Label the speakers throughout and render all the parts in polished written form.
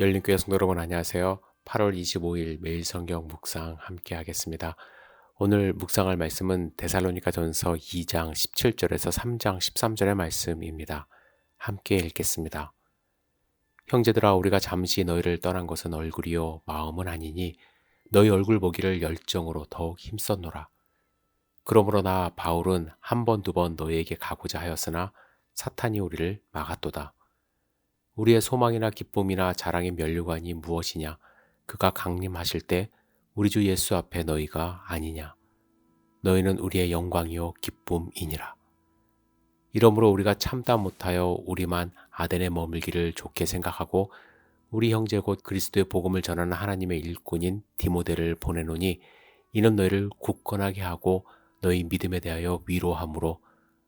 Speaker 1: 열린교회 성도 여러분 안녕하세요. 8월 25일 매일 성경 묵상 함께 하겠습니다. 오늘 묵상할 말씀은 데살로니가전서 2장 17절에서 3장 13절의 말씀입니다. 함께 읽겠습니다. 형제들아 우리가 잠시 너희를 떠난 것은 얼굴이요 마음은 아니니 너희 얼굴 보기를 열정으로 더욱 힘썼노라. 그러므로 나 바울은 한 번 두 번 너희에게 가고자 하였으나 사탄이 우리를 막았도다. 우리의 소망이나 기쁨이나 자랑의 면류관이 무엇이냐? 그가 강림하실 때 우리 주 예수 앞에 너희가 아니냐? 너희는 우리의 영광이요 기쁨이니라. 이러므로 우리가 참다 못하여 우리만 아덴에 머물기를 좋게 생각하고 우리 형제 곧 그리스도의 복음을 전하는 하나님의 일꾼인 디모데를 보내노니 이는 너희를 굳건하게 하고 너희 믿음에 대하여 위로함으로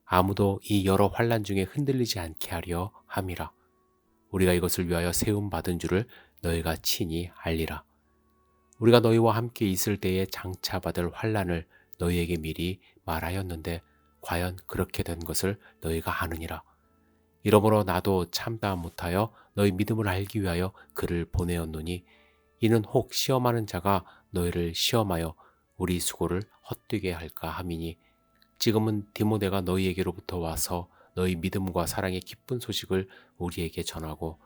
Speaker 1: 아무도 이 여러 환난 중에 흔들리지 않게 하려 함이라. 우리가 이것을 위하여 세움 받은 줄을 너희가 친히 알리라. 우리가 너희와 함께 있을 때에 장차 받을 환난을 너희에게 미리 말하였는데 과연 그렇게 된 것을 너희가 아느니라. 이러므로 나도 참다 못하여 너희 믿음을 알기 위하여 그를 보내었노니 이는 혹 시험하는 자가 너희를 시험하여 우리 수고를 헛되게 할까 함이니 지금은 디모데가 너희에게로부터 와서 너희 믿음과 사랑의 기쁜 소식을 우리에게 전하고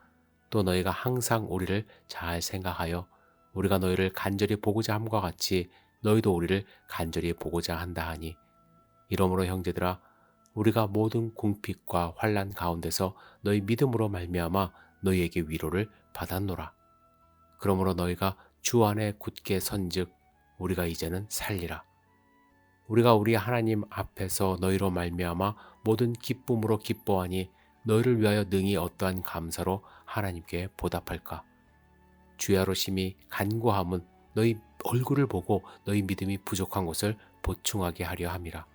Speaker 1: 또 너희가 항상 우리를 잘 생각하여 우리가 너희를 간절히 보고자 함과 같이 너희도 우리를 간절히 보고자 한다 하니 이러므로 형제들아 우리가 모든 궁핍과 환난 가운데서 너희 믿음으로 말미암아 너희에게 위로를 받았노라. 그러므로 너희가 주 안에 굳게 선즉 우리가 이제는 살리라. 우리가 우리 하나님 앞에서 너희로 말미암아 모든 기쁨으로 기뻐하니 너희를 위하여 능히 어떠한 감사로 하나님께 보답할까? 주야로 심히 간구함은 너희 얼굴을 보고 너희 믿음이 부족한 것을 보충하게 하려 함이라.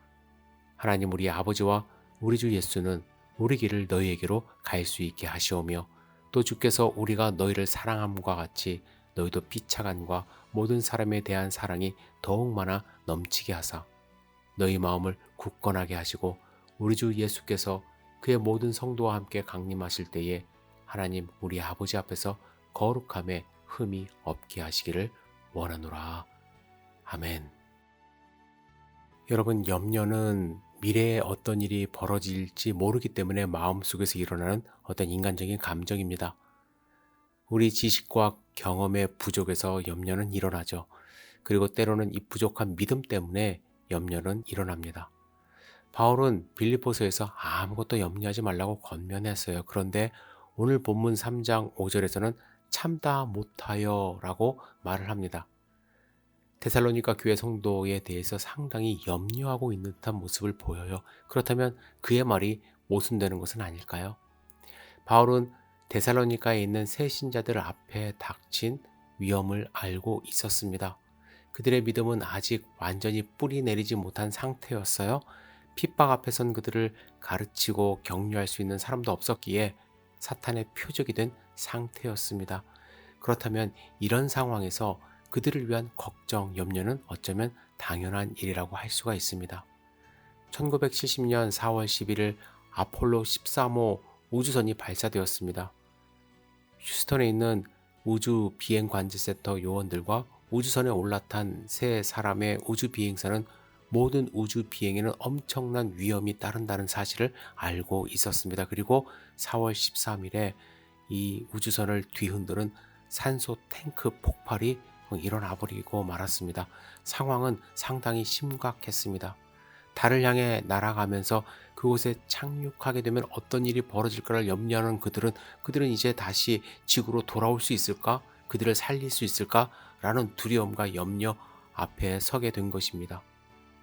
Speaker 1: 하나님 우리 아버지와 우리 주 예수는 우리 길을 너희에게로 갈 수 있게 하시오며 또 주께서 우리가 너희를 사랑함과 같이 너희도 비차간과 모든 사람에 대한 사랑이 더욱 많아 넘치게 하사 너희 마음을 굳건하게 하시고 우리 주 예수께서 그의 모든 성도와 함께 강림하실 때에 하나님 우리 아버지 앞에서 거룩함에 흠이 없게 하시기를 원하노라. 아멘. 여러분, 염려는 미래에 어떤 일이 벌어질지 모르기 때문에 마음속에서 일어나는 어떤 인간적인 감정입니다. 우리 지식과 경험의 부족에서 염려는 일어나죠. 그리고 때로는 이 부족한 믿음 때문에 염려는 일어납니다. 바울은 빌립보서에서 아무것도 염려하지 말라고 권면했어요. 그런데 오늘 본문 3장 5절에서는 참다 못하여 라고 말을 합니다. 데살로니가 교회 성도에 대해서 상당히 염려하고 있는 듯한 모습을 보여요. 그렇다면 그의 말이 모순되는 것은 아닐까요? 바울은 데살로니가에 있는 새 신자들 앞에 닥친 위험을 알고 있었습니다. 그들의 믿음은 아직 완전히 뿌리 내리지 못한 상태였어요. 핍박 앞에선 그들을 가르치고 격려할 수 있는 사람도 없었기에 사탄의 표적이 된 상태였습니다. 그렇다면 이런 상황에서 그들을 위한 걱정, 염려는 어쩌면 당연한 일이라고 할 수가 있습니다. 1970년 4월 11일 아폴로 13호 우주선이 발사되었습니다. 휴스턴에 있는 우주 비행관제센터 요원들과 우주선에 올라탄 세 사람의 우주 비행사는 모든 우주 비행에는 엄청난 위험이 따른다는 사실을 알고 있었습니다. 그리고 4월 13일에 이 우주선을 뒤흔드는 산소 탱크 폭발이 일어나 버리고 말았습니다. 상황은 상당히 심각했습니다. 달을 향해 날아가면서 그곳에 착륙하게 되면 어떤 일이 벌어질까를 염려하는 그들은 이제 다시 지구로 돌아올 수 있을까? 그들을 살릴 수 있을까? 라는 두려움과 염려 앞에 서게 된 것입니다.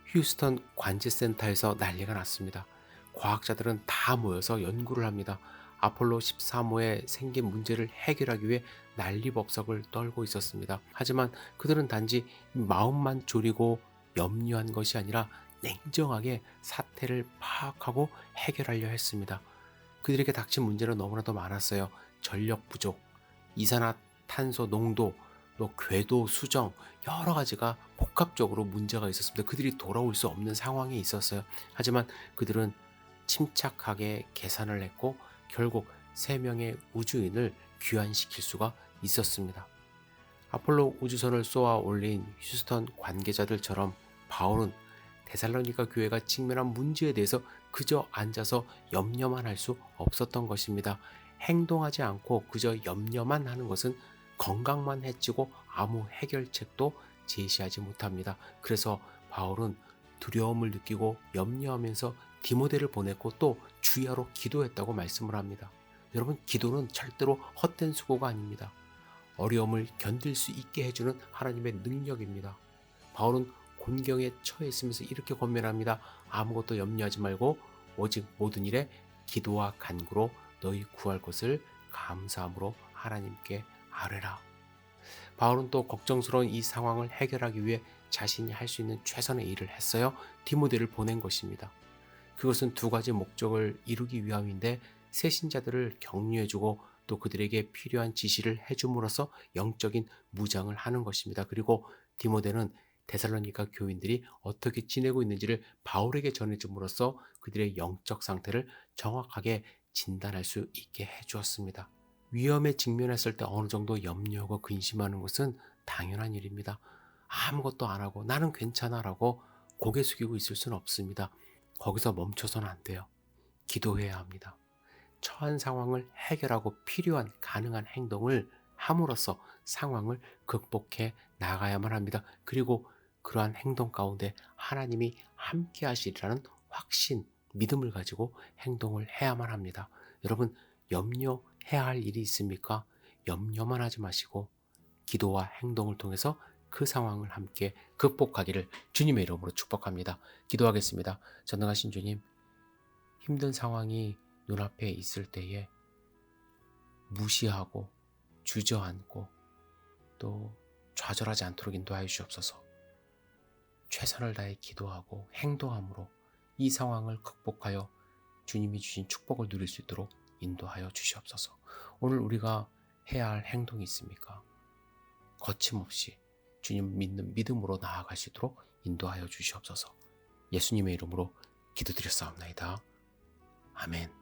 Speaker 1: 휴스턴 관제센터에서 난리가 났습니다. 과학자들은 다 모여서 연구를 합니다. 아폴로 13호에 생긴 문제를 해결하기 위해 난리법석을 떨고 있었습니다. 하지만 그들은 단지 마음만 졸이고 염려한 것이 아니라 냉정하게 사태를 파악하고 해결하려 했습니다. 그들에게 닥친 문제는 너무나도 많았어요. 전력 부족, 이산화탄소 농도, 또 궤도 수정, 여러 가지가 복합적으로 문제가 있었습니다. 그들이 돌아올 수 없는 상황에 있었어요. 하지만 그들은 침착하게 계산을 했고 결국 3명의 우주인을 귀환시킬 수가 있었습니다. 아폴로 우주선을 쏘아 올린 휴스턴 관계자들처럼 바울은 데살로니가 교회가 직면한 문제에 대해서 그저 앉아서 염려만 할 수 없었던 것입니다. 행동하지 않고 그저 염려만 하는 것은 건강만 해치고 아무 해결책도 제시하지 못합니다. 그래서 바울은 두려움을 느끼고 염려하면서 디모데를 보냈고 또 주야로 기도했다고 말씀을 합니다. 여러분, 기도는 절대로 헛된 수고가 아닙니다. 어려움을 견딜 수 있게 해주는 하나님의 능력입니다. 바울은 곤경에 처해 있으면서 이렇게 권면합니다. 아무것도 염려하지 말고 오직 모든 일에 기도와 간구로 너희 구할 것을 감사함으로 하나님께 아뢰라. 바울은 또 걱정스러운 이 상황을 해결하기 위해 자신이 할 수 있는 최선의 일을 했어요. 디모데를 보낸 것입니다. 그것은 두 가지 목적을 이루기 위함인데 새 신자들을 격려해주고 또 그들에게 필요한 지시를 해줌으로써 영적인 무장을 하는 것입니다. 그리고 디모데는 데살로니가 교인들이 어떻게 지내고 있는지를 바울에게 전해줌으로써 그들의 영적 상태를 정확하게 진단할 수 있게 해주었습니다. 위험에 직면했을 때 어느 정도 염려하고 근심하는 것은 당연한 일입니다. 아무것도 안 하고 나는 괜찮아 라고 고개 숙이고 있을 수는 없습니다. 거기서 멈춰서는 안 돼요. 기도해야 합니다. 처한 상황을 해결하고 필요한 가능한 행동을 함으로써 상황을 극복해 나가야만 합니다. 그리고 그러한 행동 가운데 하나님이 함께 하시리라는 확신, 믿음을 가지고 행동을 해야만 합니다. 여러분, 염려해야 할 일이 있습니까? 염려만 하지 마시고 기도와 행동을 통해서 그 상황을 함께 극복하기를 주님의 이름으로 축복합니다. 기도하겠습니다. 전능하신 주님, 힘든 상황이 눈앞에 있을 때에 무시하고 주저앉고 또 좌절하지 않도록 인도하여 주옵소서. 최선을 다해 기도하고 행동함으로 이 상황을 극복하여 주님이 주신 축복을 누릴 수 있도록 인도하여 주시옵소서. 오늘 우리가 해야 할 행동이 있습니까? 거침없이 주님 믿는 믿음으로 나아갈 수 있도록 인도하여 주시옵소서. 예수님의 이름으로 기도드렸사옵나이다. 아멘.